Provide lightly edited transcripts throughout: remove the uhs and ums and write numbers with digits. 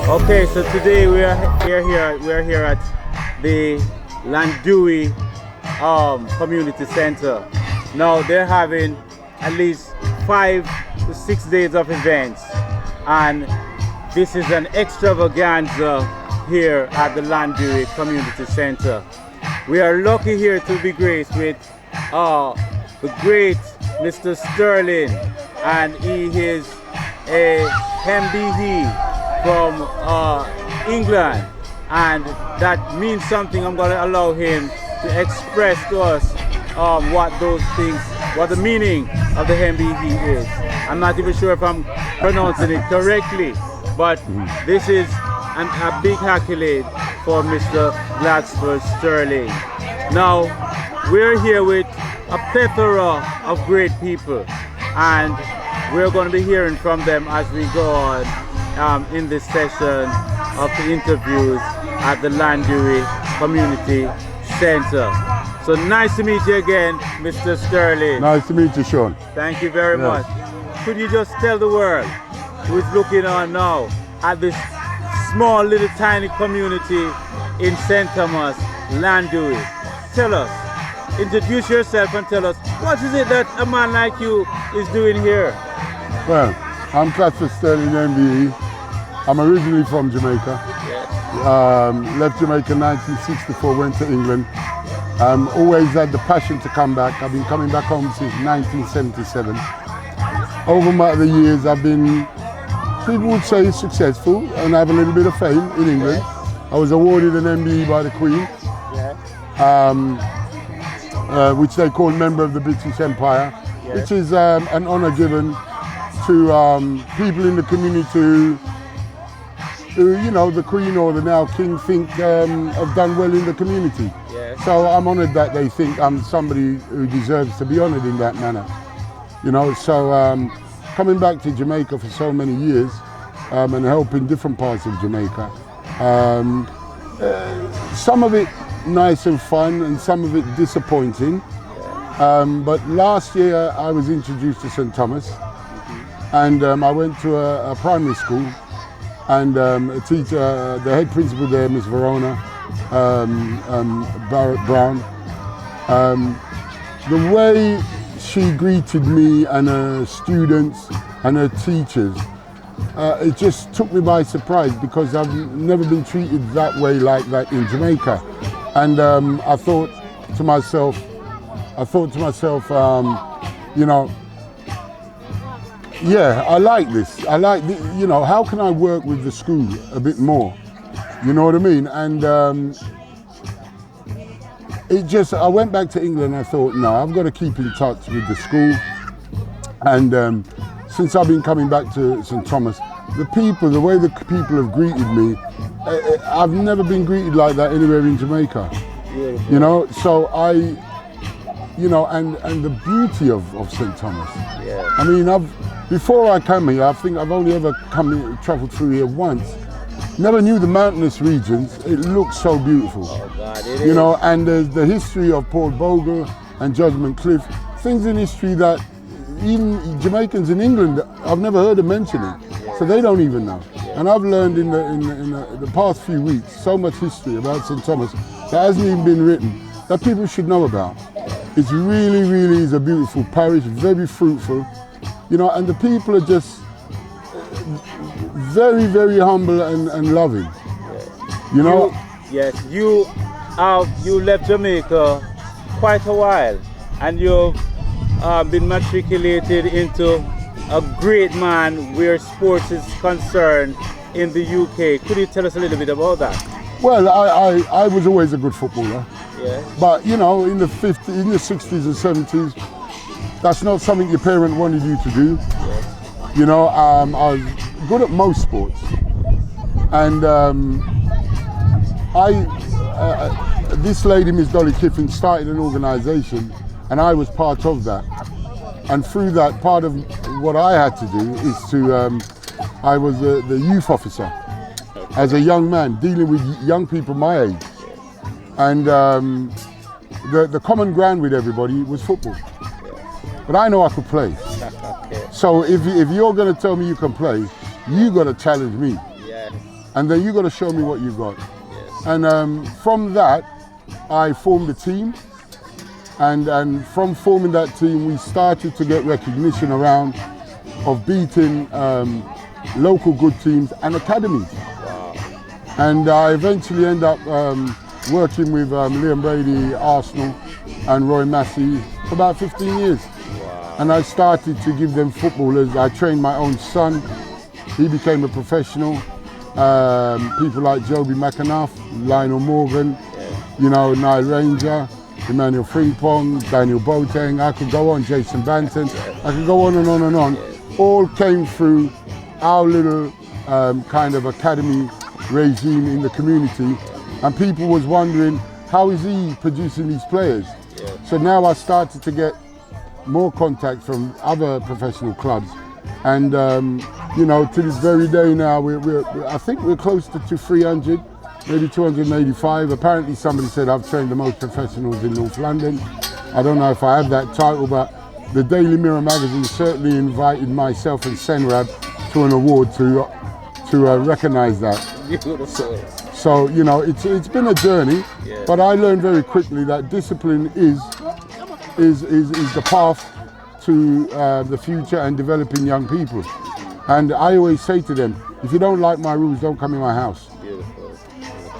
Okay, so today we are here at the Llandewey Community Center. Now they're having at least 5 to 6 days of events, and this is an extravaganza here at the Llandewey Community Center. We are lucky here to be graced with the great Mr. Stirling, and he is a MBE from England, and that means something. I'm going to allow him to express to us what the meaning of the MBE is. I'm not even sure if I'm pronouncing it correctly, but this is a big accolade for Mr. Clasford Stirling. Now, we're here with a plethora of great people, and we're going to be hearing from them as we go on in this session of the interviews at the Llandewey Community Center. So nice to meet you again, Mr. Stirling. Nice to meet you, Sean. Thank you very much. Could you just tell the world who is looking on now at this small little tiny community in St. Thomas, Llandewey? Tell us, introduce yourself and tell us, what is it that a man like you is doing here? Well, I'm Clasford Stirling MBE. I'm originally from Jamaica. Yes. Left Jamaica in 1964, went to England. Always had the passion to come back. I've been coming back home since 1977. Over the years, I've been, people would say, successful and have a little bit of fame in England. Yes. I was awarded an MBE by the Queen, which they call Member of the British Empire, which is an honour given to people in the community who, you know, the Queen or the now King think have done well in the community. Yes. So I'm honoured that they think I'm somebody who deserves to be honoured in that manner. You know, so coming back to Jamaica for so many years and helping different parts of Jamaica, some of it nice and fun and some of it disappointing. But last year I was introduced to St. Thomas, and I went to a primary school, and a teacher, the head principal there, Miss Verona Barrett Brown, the way she greeted me and her students and her teachers, it just took me by surprise, because I've never been treated that way like that in Jamaica. And I thought to myself, you know, yeah, I like this. I like, you know, how can I work with the school a bit more? You know what I mean? And I went back to England and I thought, no, I've got to keep in touch with the school. And since I've been coming back to St. Thomas, the way the people have greeted me, I've never been greeted like that anywhere in Jamaica. Beautiful. You know, so you know, and the beauty of St. Thomas. Yeah. I mean, before I came here, I think I've only ever travelled through here once. Never knew the mountainous regions. It looks so beautiful. Oh God, it you is. know, and there's the history of Port Bogle and Judgment Cliff, things in history that even Jamaicans in England, I've never heard them mentioning. So they don't even know. And I've learned in the past few weeks so much history about St. Thomas that hasn't even been written, that people should know about. It's really, really is a beautiful parish, very fruitful, you know, and the people are just very, very humble and loving, you know. You left Jamaica quite a while, and you've been matriculated into a great man where sports is concerned in the UK. Could you tell us a little bit about that? Well, I was always a good footballer. Yes. But you know, in the 60s and 70s, that's not something your parent wanted you to do. Yes. You know, I was good at most sports, and this lady, Miss Dolly Kiffin, started an organisation, and I was part of that. And through that, part of what I had to do is to, I was the youth officer as a young man, dealing with young people my age. And the common ground with everybody was football. But I know I could play. So if you're going to tell me you can play, you got to challenge me. and then you got to show me what you got. Yes. And from that, I formed a team, and from forming that team, we started to get recognition around of beating local good teams and academies. Wow. And I eventually end up working with Liam Brady, Arsenal, and Roy Massey for about 15 years. Wow. And I started to give them footballers. I trained my own son. He became a professional. People like Joby McAnuff, Lionel Morgan, you know, Nile Ranger, Emmanuel Frimpong, Daniel Boateng. I could go on, Jason Banton. I could go on and on and on. All came through our little kind of academy regime in the community. And people was wondering, how is he producing these players? So now I started to get more contact from other professional clubs. And, you know, to this very day now, I think we're close to 300, maybe 285. Apparently somebody said I've trained the most professionals in North London. I don't know if I have that title, but the Daily Mirror magazine certainly invited myself and Senrab to an award to recognise that. Beautiful. So, you know, it's been a journey, but I learned very quickly that discipline is the path to the future and developing young people. And I always say to them, if you don't like my rules, don't come in my house. Beautiful.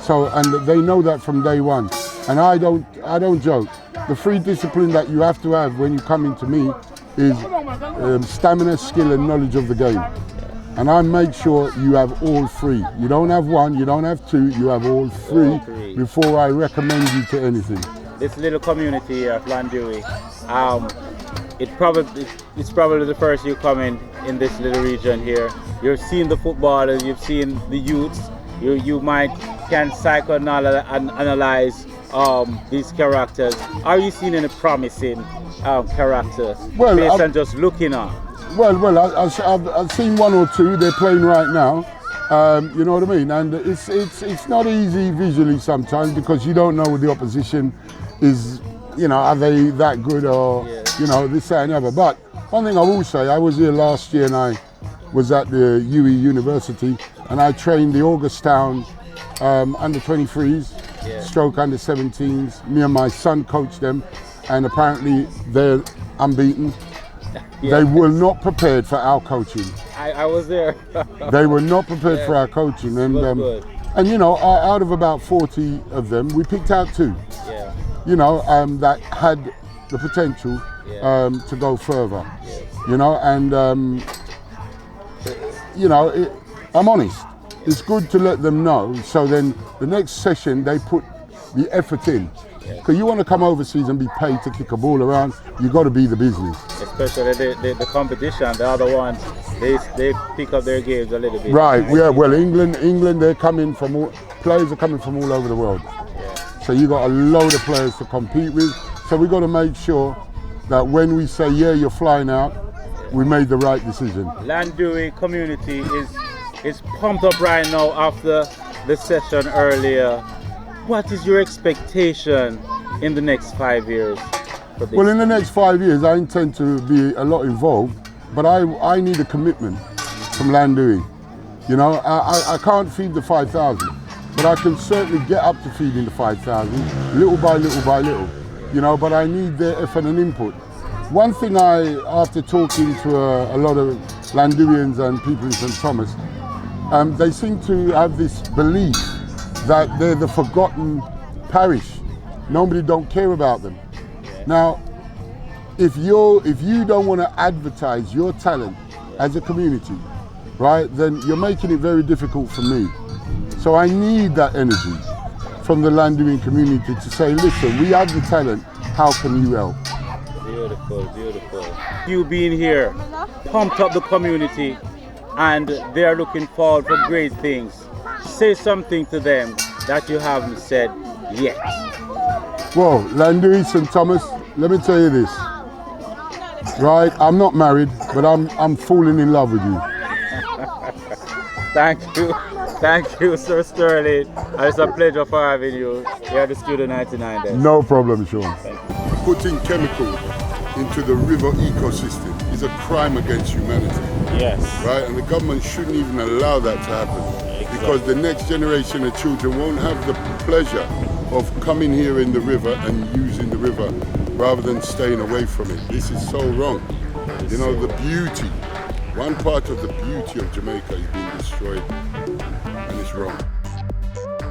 So, and they know that from day one. And I don't joke. The three discipline that you have to have when you come into me is stamina, skill, and knowledge of the game. And I make sure you have all three. You don't have one, you don't have two, you have all three before I recommend you to anything. This little community here of Llandewey, it's probably the first you come in this little region here. You've seen the footballers, you've seen the youths. You can psychoanalyze these characters. Are you seeing any promising characters based on just looking on? Well, I've seen one or two. They're playing right now. You know what I mean? And it's not easy visually sometimes because you don't know what the opposition is. You know, are they that good or you know this, that, and the other. But one thing I will say, I was here last year and I was at the UE University and I trained the Augustown under 23s, stroke under 17s. Me and my son coached them, and apparently they're unbeaten. They were not prepared for our coaching. I was there. They were not prepared for our coaching, and you know, out of about 40 of them, we picked out two. You know, that had the potential to go further. You know, and you know, I'm honest. It's good to let them know. So then the next session they put the effort in. Because you want to come overseas and be paid to kick a ball around, you got to be the business. Especially the competition, the other ones, they pick up their games a little bit. Right, yeah, well, England, they're coming from players are coming from all over the world. So you got a load of players to compete with. So we got to make sure that when we say, yeah, you're flying out, we made the right decision. Llandewey community is pumped up right now after the session earlier. What is your expectation in the next 5 years for this? Well, in the next 5 years, I intend to be a lot involved, but I need a commitment from Llandewey. You know, I can't feed the 5,000, but I can certainly get up to feeding the 5,000, little by little by little. You know, but I need their effort and input. One thing after talking to a lot of Llandewians and people in St Thomas, they seem to have this belief that they're the forgotten parish. Nobody don't care about them. Now, if you don't want to advertise your talent as a community, right, then you're making it very difficult for me. So I need that energy from the Llandewian community to say, listen, we have the talent, how can you help? Beautiful, beautiful. You being here, pumped up the community, and they are looking forward for great things. Say something to them that you haven't said yet. Well, Llandewey, St Thomas, let me tell you this. Right, I'm not married, but I'm falling in love with you. Thank you, Sir Stirling. It's a pleasure for having you here at the Studio 99 Days. No problem, Sean. Putting chemical into the river ecosystem is a crime against humanity. Yes. Right, and the government shouldn't even allow that to happen. because the next generation of children won't have the pleasure of coming here in the river and using the river rather than staying away from it. This is so wrong. You know, the beauty, one part of the beauty of Jamaica is being destroyed, and it's wrong.